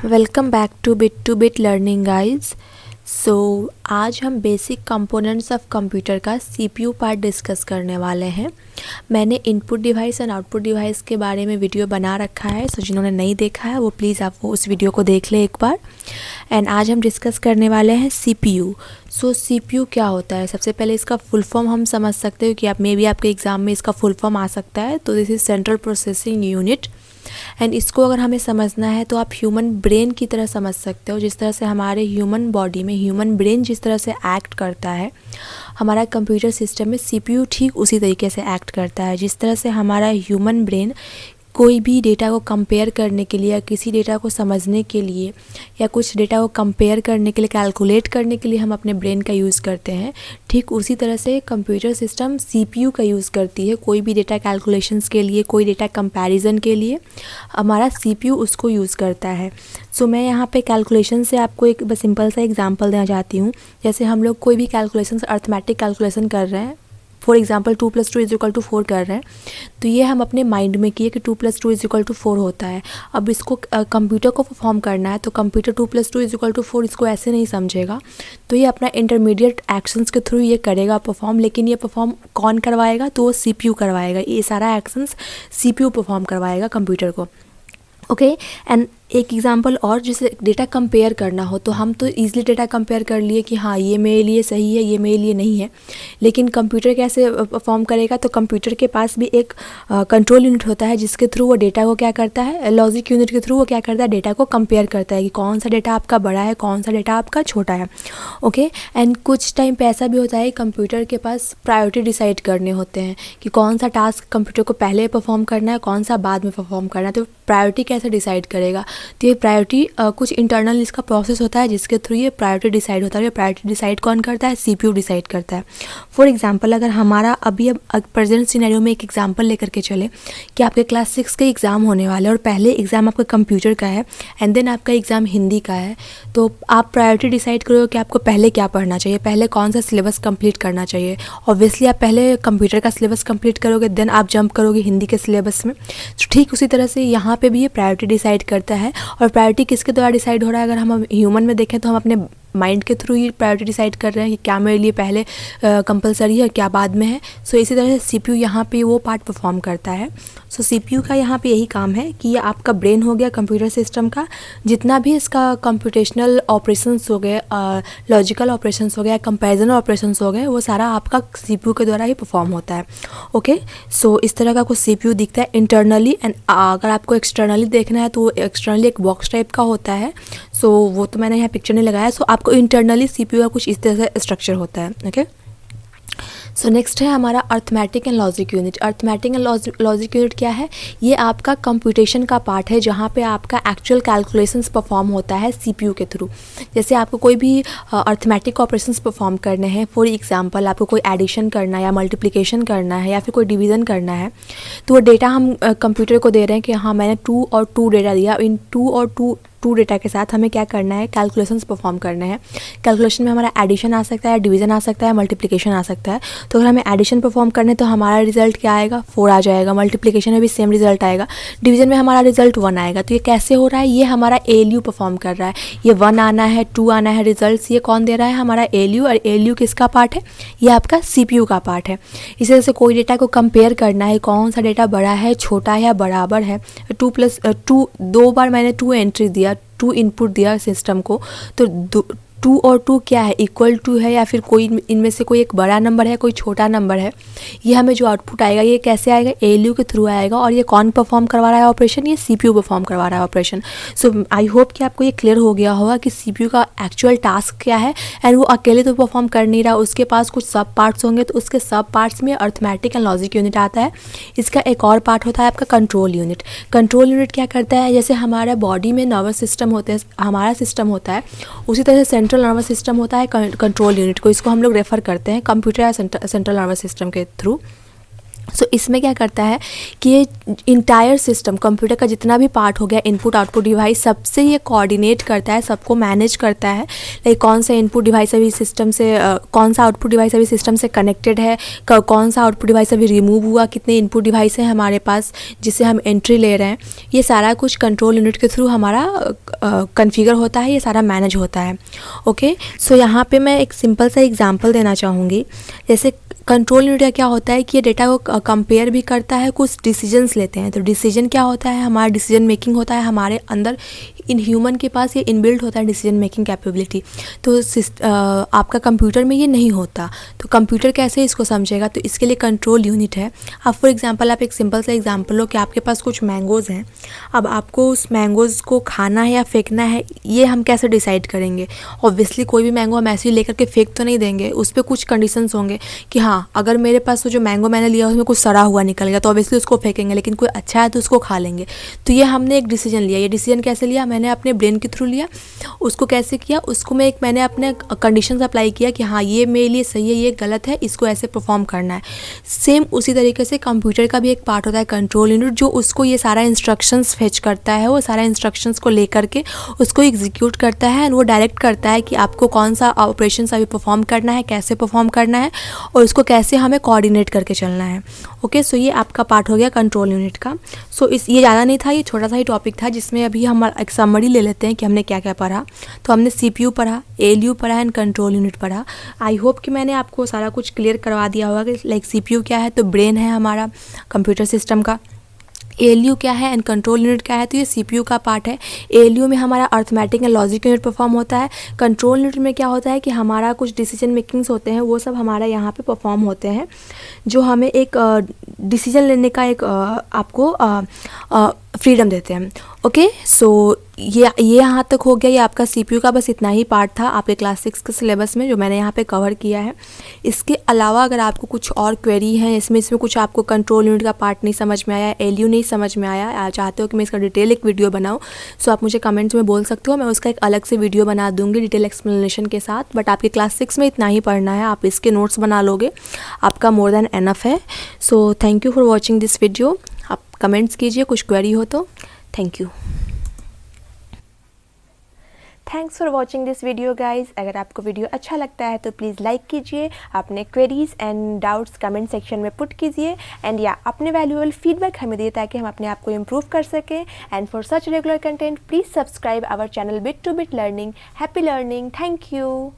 Welcome back to bit Learning guys. सो आज हम बेसिक कंपोनेंट्स ऑफ कंप्यूटर का सीपीयू पार्ट डिस्कस करने वाले हैं। मैंने input device and output device के बारे में वीडियो बना रखा है, सो जिन्होंने नहीं देखा है वो प्लीज़ आप वो उस वीडियो को देख लें एक बार। एंड आज हम डिस्कस करने वाले हैं सीपीयू। सो सीपीयू क्या होता है? सबसे पहले इसका फुल फॉर्म हम समझ सकते हो कि आप मे बी आपके एग्ज़ाम में इसका फुल फॉर्म आ सकता है। तो this is central processing unit. And इसको अगर हमें समझना है तो आप ह्यूमन ब्रेन की तरह समझ सकते हो। जिस तरह से हमारे ह्यूमन बॉडी में ह्यूमन ब्रेन जिस तरह से एक्ट करता है, हमारा कंप्यूटर सिस्टम में सीपीयू ठीक उसी तरीके से एक्ट करता है। जिस तरह से हमारा ह्यूमन ब्रेन कोई भी डेटा को कंपेयर करने के लिए या किसी डेटा को समझने के लिए या कुछ डेटा को कंपेयर करने के लिए, कैलकुलेट करने के लिए हम अपने ब्रेन का यूज़ करते हैं, ठीक उसी तरह से कंप्यूटर सिस्टम सीपीयू का यूज़ करती है। कोई भी डेटा कैलकुलेशंस के लिए, कोई डेटा कंपैरिजन के लिए हमारा सीपीयू उसको यूज़ करता है। सो मैं यहाँ पे कैलकुलेशन से आपको एक बस सिंपल सा एग्जांपल देना चाहती हूँ। जैसे हम लोग कोई भी कैलकुलेशन, अर्थमेटिक कैलकुलेशन कर रहे हैं, फॉर एग्जाम्पल 2 + 2 = 4 कर रहे हैं, तो ये हम अपने माइंड में किए कि 2 + 2 = 4 होता है। अब इसको कंप्यूटर को परफॉर्म करना है, तो कंप्यूटर 2 + 2 = 4 इसको ऐसे नहीं समझेगा, तो ये अपना इंटरमीडिएट एक्शंस के थ्रू ये करेगा परफॉर्म। लेकिन ये परफॉर्म कौन करवाएगा? तो वो सीपीयू करवाएगा। ये सारा एक्शंस सीपीयू परफॉर्म करवाएगा कंप्यूटर को। ओके। एंड एक एग्जांपल और, जिसे डेटा कंपेयर करना हो तो हम तो ईजिली डेटा कंपेयर कर लिए कि हाँ ये मेरे लिए सही है, ये मेरे लिए नहीं है। लेकिन कंप्यूटर कैसे परफॉर्म करेगा? तो कंप्यूटर के पास भी एक कंट्रोल यूनिट होता है जिसके थ्रू वो डेटा को क्या करता है, लॉजिक यूनिट के थ्रू वो क्या करता है, डेटा को कंपेयर करता है कि कौन सा डेटा आपका बड़ा है, कौन सा डेटा आपका छोटा है। ओके। एंड कुछ टाइम पे ऐसा भी होता है कंप्यूटर के पास प्रायोरिटी डिसाइड करने होते हैं कि कौन सा टास्क कंप्यूटर को पहले परफॉर्म करना है, कौन सा बाद में परफॉर्म करना है। तो प्रायोरिटी कैसे डिसाइड करेगा? तो ये प्रायोरिटी कुछ इंटरनल इसका प्रोसेस होता है जिसके थ्रू ये प्रायोरिटी डिसाइड होता है। ये प्रायोरिटी डिसाइड कौन करता है? सीपीयू डिसाइड करता है। फॉर एग्जांपल, अगर हमारा अभी अब प्रेजेंट सिनेरियो में एक एग्जांपल लेकर के चले कि आपके क्लास 6 के एग्ज़ाम होने वाले हैं और पहले एग्ज़ाम आपका कंप्यूटर का है एंड देन आपका एग्ज़ाम हिंदी का है, तो आप प्रायोरिटी डिसाइड करोगे कि आपको पहले क्या पढ़ना चाहिए, पहले कौन सा सिलेबस कंप्लीट करना चाहिए। ऑब्वियसली आप पहले कंप्यूटर का सिलेबस कंप्लीट करोगे, देन आप जंप करोगे हिंदी के सिलेबस में। तो ठीक उसी तरह से यहाँ पे भी ये प्रायोरिटी डिसाइड करता है। और प्रायोरिटी किसके द्वारा डिसाइड हो रहा है? अगर हम ह्यूमन में देखें तो हम अपने माइंड के थ्रू ही प्रायोरिटी डिसाइड कर रहे हैं कि क्या मेरे लिए पहले कंपलसरी है, क्या बाद में है। सो इसी तरह से सीपीयू यहाँ पे वो पार्ट परफॉर्म करता है। सो सीपीयू का यहाँ पे यही काम है कि ये आपका ब्रेन हो गया कंप्यूटर सिस्टम का, जितना भी इसका कंप्यूटेशनल ऑपरेशंस हो गए, लॉजिकल ऑपरेशंस हो गए, कंपैरिजन ऑपरेशंस हो गए, वो सारा आपका सीपीयू के द्वारा ही परफॉर्म होता है। ओके। सो इस तरह का कुछ सीपीयू दिखता है इंटरनली। एंड अगर आपको एक्सटर्नली देखना है तो एक्सटर्नली एक बॉक्स टाइप का होता है। सो वो तो मैंने यहाँ पिक्चर नहीं लगाया। सो आपको इंटरनली सीपीयू का कुछ इस तरह से स्ट्रक्चर होता है। ओके। सो नेक्स्ट है हमारा arithmetic and logic unit. Arithmetic and logic unit क्या है? ये आपका कंप्यूटेशन का पार्ट है जहाँ पे आपका एक्चुअल कैलकुलेशंस परफॉर्म होता है सीपीयू के थ्रू। जैसे आपको कोई भी अर्थमेटिक ऑपरेशंस परफॉर्म करने हैं, फॉर एग्जांपल आपको कोई एडिशन करना है या मल्टीप्लिकेशन करना है या फिर कोई डिवीज़न करना है, तो वो डेटा हम कंप्यूटर को दे रहे हैं कि हाँ मैंने 2 और 2 डेटा दिया, इन 2 और 2 डेटा के साथ हमें क्या करना है, कैलकुलेशंस परफॉर्म करने हैं। कैलकुलेशन में हमारा एडिशन आ सकता है, डिवीज़न आ सकता है, मल्टीप्लिकेशन आ सकता है। तो अगर हमें एडिशन परफॉर्म करने तो हमारा रिजल्ट क्या आएगा? 4 आ जाएगा। मल्टीप्लिकेशन में भी सेम रिजल्ट आएगा। डिवीज़न में हमारा रिजल्ट 1 आएगा। तो ये कैसे हो रहा है? ये हमारा एएलयू परफॉर्म कर रहा है। ये 1 आना है, 2 आना है रिजल्ट, ये कौन दे रहा है? हमारा एएलयू। और एएलयू किसका पार्ट है? ये आपका सीपीयू का पार्ट है। इसी तरह से कोई डेटा को कंपेयर करना है, कौन सा डेटा बड़ा है, छोटा है या बराबर है। 2 + 2, 2 बार मैंने 2 एंट्री दिया, 2 इनपुट दिया सिस्टम को, तो 2 और 2 क्या है? इक्वल टू है या फिर कोई इनमें से कोई एक बड़ा नंबर है, कोई छोटा नंबर है। ये हमें जो आउटपुट आएगा ये कैसे आएगा? एएलयू के थ्रू आएगा। और ये कौन परफॉर्म करवा रहा है ऑपरेशन? ये सीपीयू परफॉर्म करवा रहा है ऑपरेशन। सो आई होप कि आपको ये क्लियर हो गया होगा कि सीपीयू का एक्चुअल टास्क क्या है। एंड वो अकेले तो परफॉर्म कर नहीं रहा, उसके पास कुछ सब पार्ट्स होंगे, तो उसके सब पार्ट्स में अर्थमेटिक एंड लॉजिक यूनिट आता है। इसका एक और पार्ट होता है आपका कंट्रोल यूनिट। कंट्रोल यूनिट क्या करता है? जैसे हमारा बॉडी में नर्वस सिस्टम होते हैं, हमारा सिस्टम होता है, उसी तरह से सेंट्रल नर्वस सिस्टम होता है कंट्रोल यूनिट को। इसको हम लोग रेफर करते हैं कंप्यूटर या सेंट्रल नर्वस सिस्टम के थ्रू। सो इसमें क्या करता है कि ये इंटायर सिस्टम कंप्यूटर का जितना भी पार्ट हो गया, इनपुट आउटपुट डिवाइस, सबसे ये कोऑर्डिनेट करता है, सबको मैनेज करता है। लाइक कौन सा इनपुट डिवाइस अभी सिस्टम से कौन सा आउटपुट डिवाइस अभी सिस्टम से कनेक्टेड है, कौन सा आउटपुट डिवाइस अभी रिमूव हुआ, कितने इनपुट डिवाइस हैं हमारे पास जिससे हम एंट्री ले रहे हैं, ये सारा कुछ कंट्रोल यूनिट के थ्रू हमारा कन्फिगर होता है, ये सारा मैनेज होता है। ओके, सो यहाँ पे मैं एक सिंपल सा एग्जांपल देना चाहूँगी। जैसे कंट्रोल यूनिट का क्या होता है कि ये डेटा को कंपेयर भी करता है, कुछ डिसीजंस लेते हैं। तो डिसीजन क्या होता है, हमारा डिसीजन मेकिंग होता है हमारे अंदर, इन ह्यूमन के पास ये इनबिल्ट होता है डिसीजन मेकिंग कैपेबिलिटी। तो आपका कंप्यूटर में ये नहीं होता, तो कंप्यूटर कैसे इसको समझेगा, तो इसके लिए कंट्रोल यूनिट है। अब फॉर एग्जांपल आप एक सिंपल सा एग्जांपल लो कि आपके पास कुछ मैंगोज़ हैं, अब आपको उस मैंगोज़ को खाना है या फेंकना है, ये हम कैसे डिसाइड करेंगे। ऑब्वियसली कोई भी मैंगो हम ऐसे ही लेकर के फेंक तो नहीं देंगे, उस पर कुछ कंडीशंस होंगे कि हाँ अगर मेरे पास जो मैंगो मैंने लिया उसमें कुछ सड़ा हुआ निकल गया तो ऑब्वियसली उसको फेंकेंगे, लेकिन कोई अच्छा है तो उसको खा लेंगे। तो ये हमने एक डिसीजन लिया। ये डिसीजन कैसे लिया, मैंने अपने ब्रेन के थ्रू लिया। उसको कैसे किया, उसको मैंने अपने कंडीशंस अप्लाई किया कि हाँ ये मेरे लिए सही है, ये गलत है, इसको ऐसे परफॉर्म करना है। सेम उसी तरीके से कंप्यूटर का भी एक पार्ट होता है कंट्रोल यूनिट, जो उसको ये सारा इंस्ट्रक्शंस फेच करता है, वो सारा इंस्ट्रक्शंस को लेकर के उसको एग्जीक्यूट करता है एंड वो डायरेक्ट करता है कि आपको कौन सा ऑपरेशन अभी परफॉर्म करना है, कैसे परफॉर्म करना है और उसको कैसे हमें कोऑर्डिनेट करके चलना है। ओके, सो ये आपका पार्ट हो गया कंट्रोल यूनिट का। सो ये ज़्यादा नहीं था, ये छोटा सा ही टॉपिक था जिसमें अभी हम एक समरी ले लेते हैं कि हमने क्या क्या पढ़ा। तो हमने CPU पढ़ा, ALU पढ़ा एंड कंट्रोल यूनिट पढ़ा। आई होप कि मैंने आपको सारा कुछ क्लियर करवा दिया होगा कि लाइक CPU क्या है, तो ब्रेन है हमारा कंप्यूटर सिस्टम का। ALU क्या है एंड कंट्रोल यूनिट क्या है, तो ये CPU का पार्ट है। ALU में हमारा arithmetic and logic unit perform होता है। कंट्रोल यूनिट में क्या होता है कि हमारा कुछ डिसीजन मेकिंग्स होते हैं, वो सब हमारा यहाँ पे परफॉर्म होते हैं, जो हमें एक डिसीजन लेने का एक आपको फ्रीडम देते हैं। ओके, सो ये यहाँ तक हो गया, ये आपका CPU का बस इतना ही पार्ट था आपके क्लास 6 के सिलेबस में जो मैंने यहाँ पे कवर किया है। इसके अलावा अगर आपको कुछ और क्वेरी है, इसमें कुछ आपको कंट्रोल यूनिट का पार्ट नहीं समझ में आया, ALU नहीं समझ में आया, चाहते हो कि मैं इसका डिटेल एक वीडियो बनाऊँ, सो आप मुझे कमेंट्स में बोल सकते हो, मैं उसका एक अलग से वीडियो बना दूँगी डिटेल एक्सप्लेनेशन के साथ। बट आपके क्लास 6 में इतना ही पढ़ना है, आप इसके नोट्स बना लोगे, आपका मोर देन एनफ है। So thank you for watching this video. आप कमेंट्स कीजिए कुछ क्वेरी हो तो। Thank you. Thanks for watching this video guys. अगर आपको वीडियो अच्छा लगता है तो प्लीज़ लाइक कीजिए, अपने queries and doubts comment section में पुट कीजिए एंड या अपने वैल्यूएबल फीडबैक हमें दिए ताकि हम अपने आप को इम्प्रूव कर सकें। And for such regular content please subscribe our channel bit to bit learning. Happy learning. Thank you.